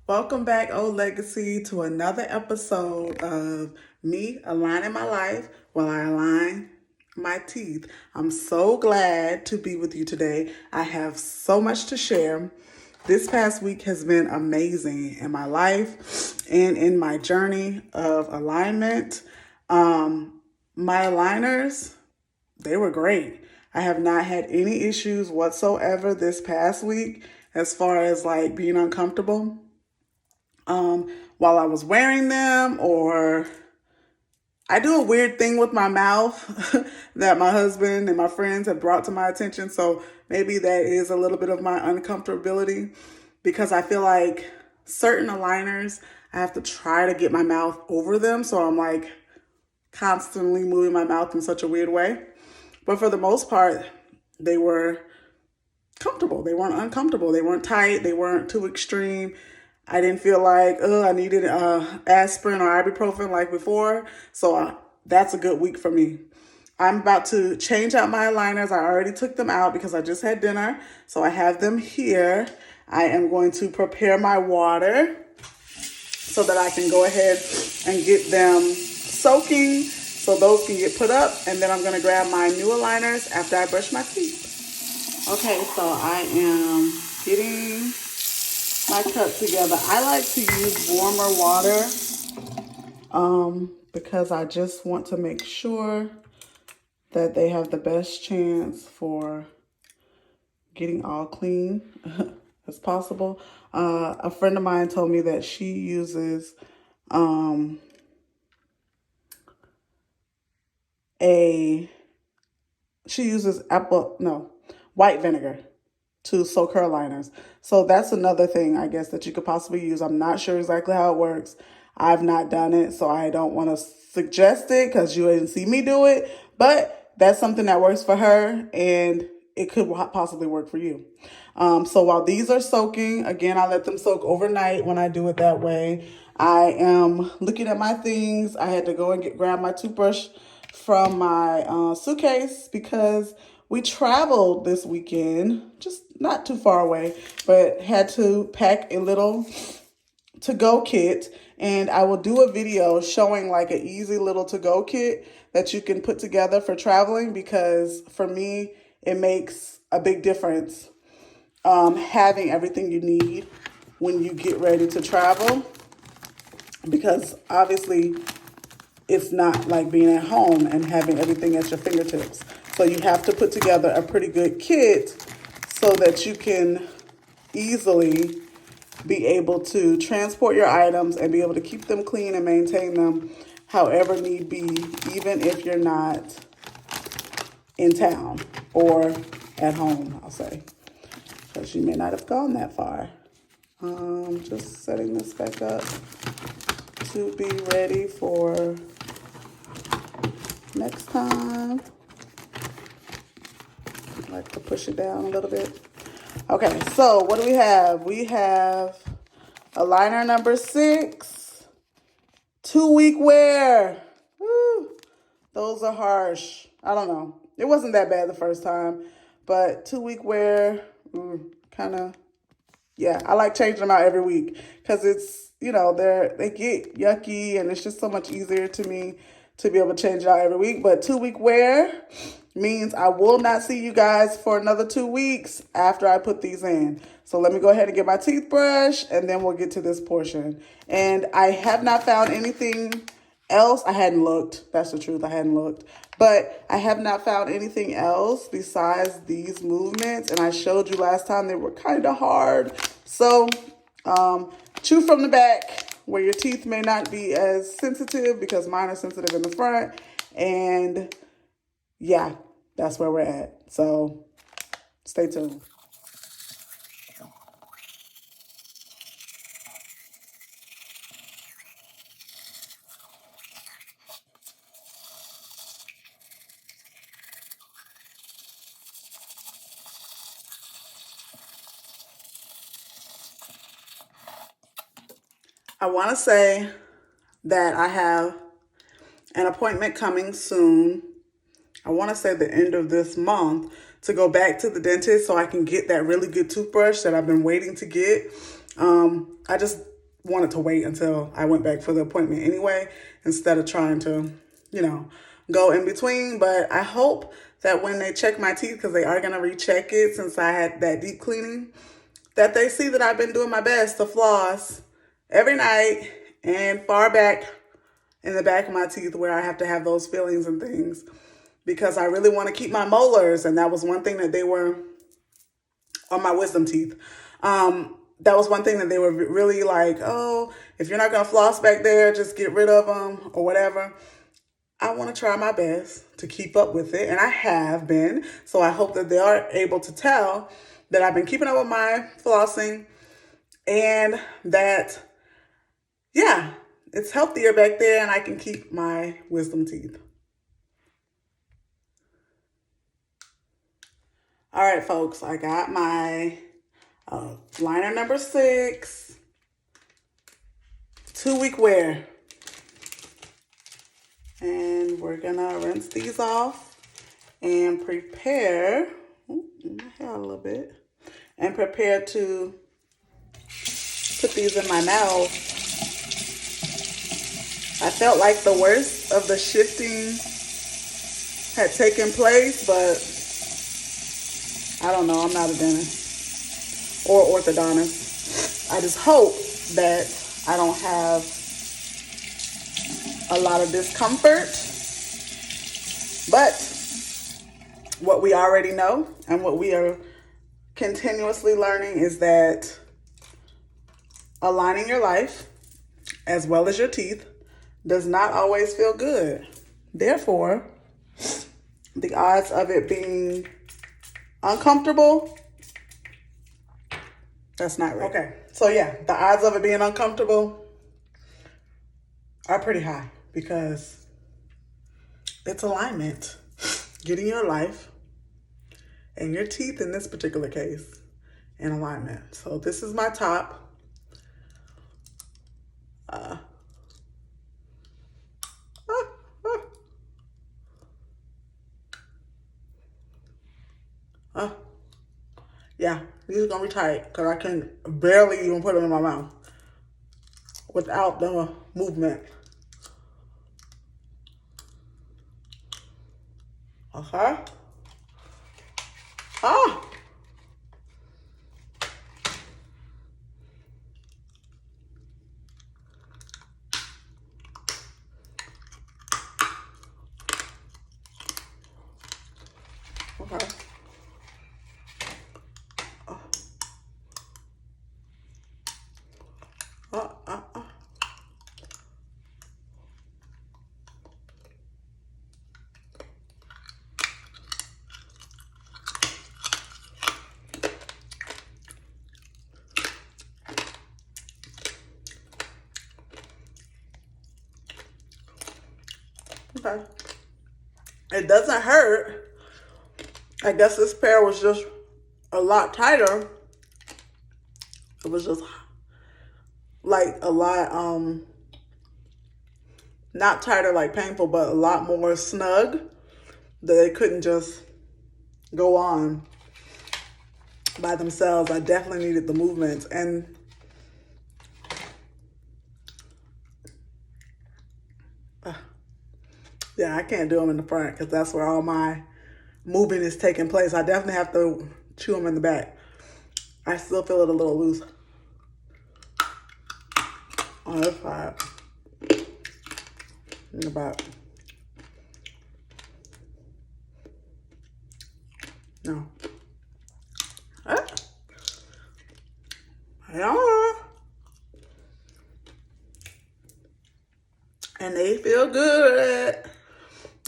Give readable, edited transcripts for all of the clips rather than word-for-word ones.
Welcome back, Old Legacy, to another episode of me aligning my life while I align my teeth. I'm so glad to be with you today. I have so much to share. This past week has been amazing in my life and in my journey of alignment. My aligners, they were great. I have not had any issues whatsoever this past week as far as like being uncomfortable while I was wearing them, or I do a weird thing with my mouth that my husband and my friends have brought to my attention. So maybe that is a little bit of my uncomfortability because I feel like certain aligners, I have to try to get my mouth over them. So I'm like constantly moving my mouth in such a weird way. But for the most part, they were comfortable. They weren't uncomfortable. They weren't tight. They weren't too extreme. I didn't feel like, I needed aspirin or ibuprofen like before. So that's a good week for me. I'm about to change out my aligners. I already took them out because I just had dinner. So I have them here. I am going to prepare my water so that I can go ahead and get them soaking so those can get put up. And then I'm going to grab my new aligners after I brush my teeth. Okay, so I am getting my cup together. I like to use warmer water because I just want to make sure that they have the best chance for getting all clean as possible. A friend of mine told me that she uses white vinegar to soak her liners. So that's another thing, I guess, that you could possibly use. I'm not sure exactly how it works. I've not done it, so I don't want to suggest it because you didn't see me do it. But that's something that works for her, and it could possibly work for you. So while these are soaking, again, I let them soak overnight when I do it that way. I am looking at my things. I had to go and grab my toothbrush from my suitcase because we traveled this weekend, just not too far away, but had to pack a little to-go kit. And I will do a video showing like an easy little to-go kit that you can put together for traveling because for me, it makes a big difference having everything you need when you get ready to travel because obviously it's not like being at home and having everything at your fingertips. So you have to put together a pretty good kit so that you can easily be able to transport your items and be able to keep them clean and maintain them however need be, even if you're not in town or at home, I'll say, because you may not have gone that far. Just setting this back up to be ready for next time. I like to push it down a little bit. Okay, so what do we have? We have aligner number 6, 2-week wear. Woo, those are harsh. I don't know. It wasn't that bad the first time, but 2-week wear, kind of, yeah. I like changing them out every week because it's, they get yucky and it's just so much easier to me to be able to change it out every week. But 2-week wear means I will not see you guys for another 2 weeks after I put these in. So let me go ahead and get my teeth brushed and then we'll get to this portion. And I have not found anything else. I hadn't looked. That's the truth. I hadn't looked. But I have not found anything else besides these movements. And I showed you last time they were kind of hard. So chew from the back where your teeth may not be as sensitive because mine are sensitive in the front. And yeah, that's where we're at. So stay tuned. I want to say that I have an appointment coming soon. I want to say the end of this month to go back to the dentist so I can get that really good toothbrush that I've been waiting to get. I just wanted to wait until I went back for the appointment anyway, instead of trying to, go in between. But I hope that when they check my teeth, because they are going to recheck it since I had that deep cleaning, that they see that I've been doing my best to floss every night and far back in the back of my teeth where I have to have those fillings and things, because I really want to keep my molars. And that was one thing that they were on my wisdom teeth. That was one thing that they were really like, oh, if you're not going to floss back there, just get rid of them or whatever. I want to try my best to keep up with it. And I have been. So I hope that they are able to tell that I've been keeping up with my flossing and that, yeah, it's healthier back there and I can keep my wisdom teeth. All right, folks, I got my liner number 6, 2-week wear. And we're gonna rinse these off and prepare, my hair a little bit, and prepare to put these in my mouth. I felt like the worst of the shifting had taken place, but I don't know, I'm not a dentist or orthodontist. I just hope that I don't have a lot of discomfort. But what we already know and what we are continuously learning is that aligning your life as well as your teeth does not always feel good. Therefore, the odds of it being uncomfortable, that's not right. Okay, so yeah, the odds of it being uncomfortable are pretty high because it's alignment. Getting your life and your teeth in this particular case in alignment. So this is my top. Yeah, these are gonna be tight because I can barely even put them in my mouth without the movement. Okay. Ah. Okay. Okay. It doesn't hurt. I guess this pair was just a lot tighter. It was just like a lot, not tighter like painful, but a lot more snug that they couldn't just go on by themselves. I definitely needed the movements. And yeah, I can't do them in the front because that's where all my movement is taking place. I definitely have to chew them in the back. I still feel it a little loose. Oh, that's fine. In the back. No. Yeah. And they feel good.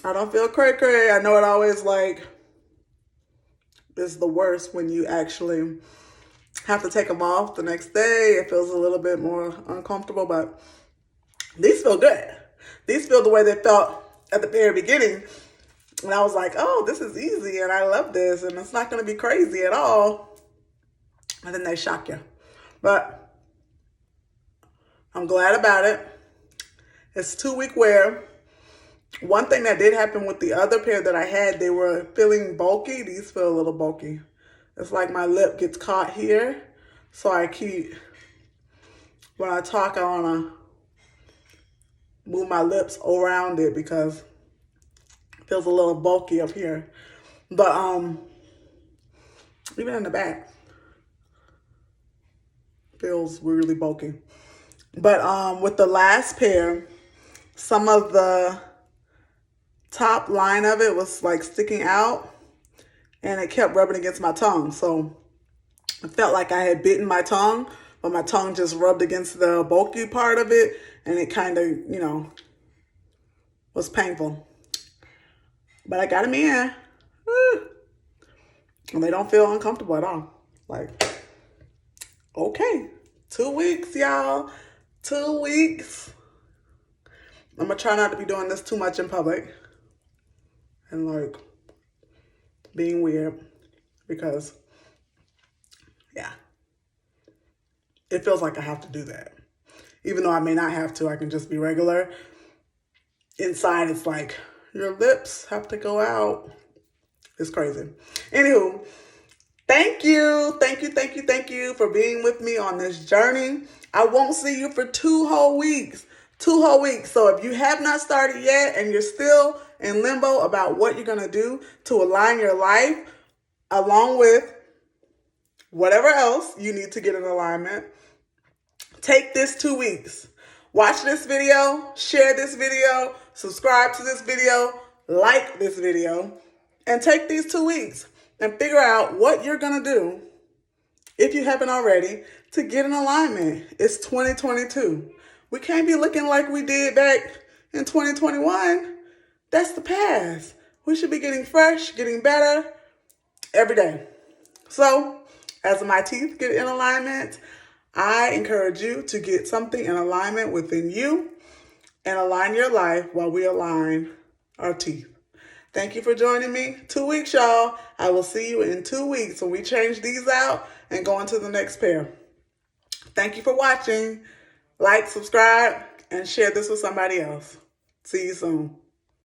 I don't feel cray-cray. I know it always like is the worst when you actually have to take them off the next day. It feels a little bit more uncomfortable, but these feel good. These feel the way they felt at the very beginning. And I was like, oh, this is easy and I love this and it's not going to be crazy at all. And then they shock you. But I'm glad about it. It's 2-week wear. One thing that did happen with the other pair that I had, they were feeling bulky. These feel a little bulky. It's like my lip gets caught here. So I keep when I talk, I want to move my lips around it because it feels a little bulky up here. But even in the back, feels really bulky. But with the last pair, some of the top line of it was like sticking out and it kept rubbing against my tongue. So I felt like I had bitten my tongue, but my tongue just rubbed against the bulky part of it and it kind of, was painful. But I got them in. And they don't feel uncomfortable at all. Like, okay, 2 weeks, y'all. 2 weeks. I'm going to try not to be doing this too much in public. And like, being weird. Because, yeah. It feels like I have to do that. Even though I may not have to, I can just be regular. Inside, it's like, your lips have to go out. It's crazy. Anywho, thank you for being with me on this journey. I won't see you for 2 whole weeks. 2 whole weeks. So if you have not started yet and you're still in limbo about what you're going to do to align your life along with whatever else you need to get in alignment, take this 2 weeks. Watch this video, share this video, subscribe to this video, like this video, and take these 2 weeks and figure out what you're going to do, if you haven't already, to get in alignment. It's 2022. We can't be looking like we did back in 2021. That's the past. We should be getting fresh, getting better every day. So, as my teeth get in alignment, I encourage you to get something in alignment within you and align your life while we align our teeth. Thank you for joining me. 2 weeks, y'all. I will see you in 2 weeks when we change these out and go into the next pair. Thank you for watching. Like, subscribe, and share this with somebody else. See you soon.